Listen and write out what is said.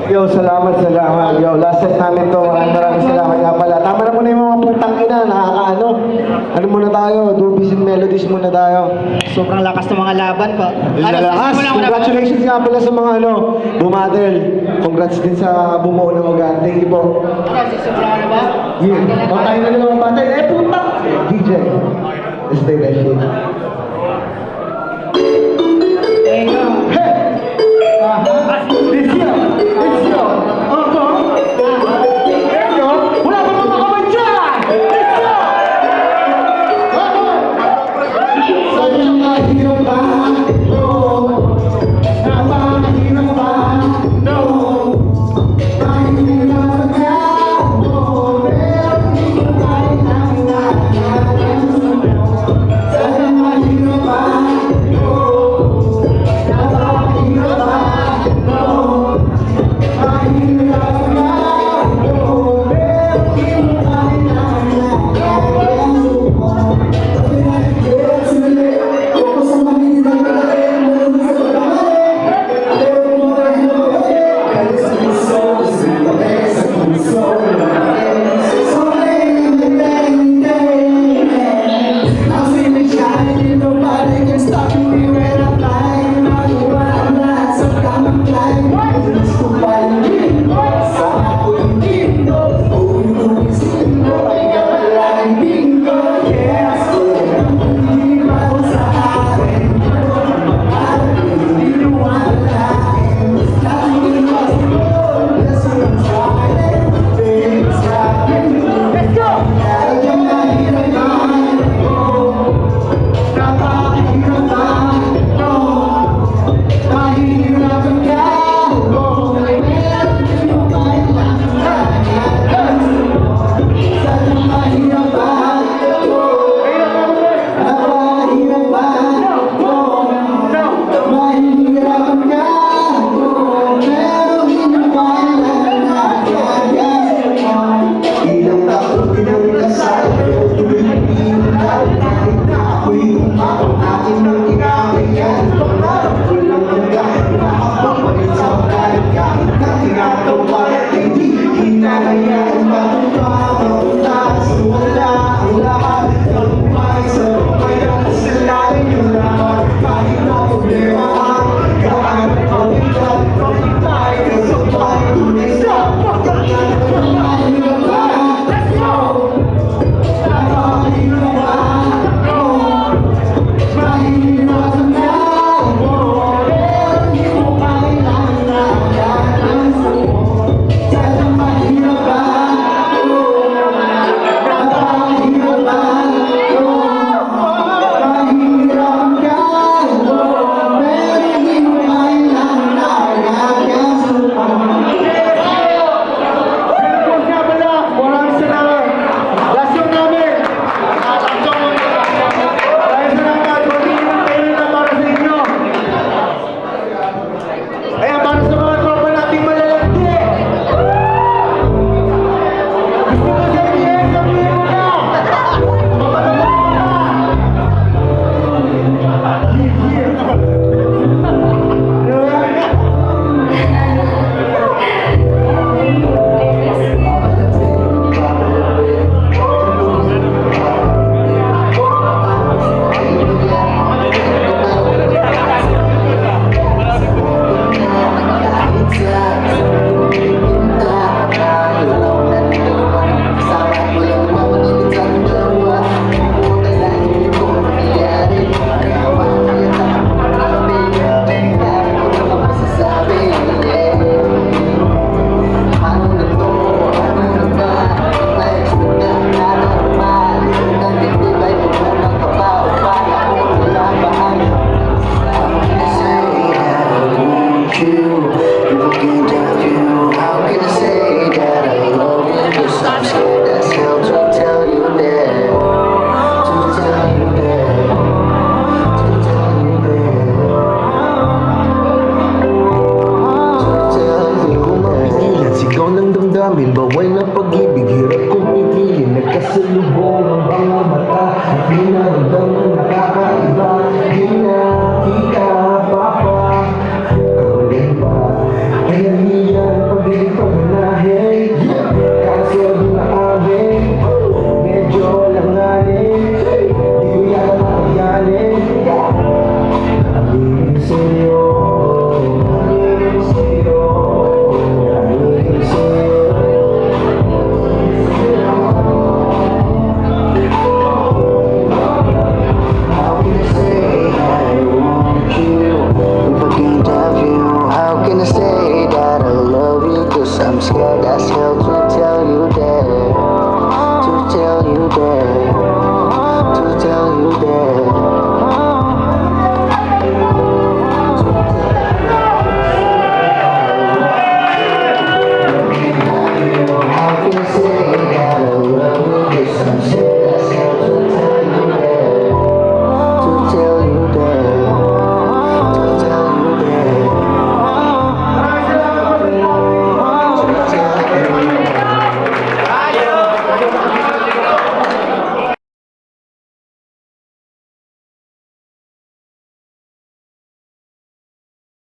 Yo, salamat. Yo, last set namin to. Maraming salamat nga pala. Tama na muna yung mga putang ina, nakakaano. Ano muna tayo? Dubis and melodies muna tayo. Sobrang lakas ng mga laban pa. Lakas. Congratulations nga pala sa mga bumadel. Congrats din sa bumuo ng ugan. Thank you po. Sobrang ano ba? Yeah. Tayo na lang ang batay. Putang! DJ. Stay that shit. There you go. Hey! It's you! It's you! Let's go! Wala pa mga kamay dyan! Let's go! Sa'yo mahirap ba? No! Napakahirap ba? No! Mahirap ka? No! Pero hindi ko kaya sa'yo mahirap ba? No! Napakahirap ba? No! Mahirap ka? No! Pero hindi ko kaya Let's go! day to tell you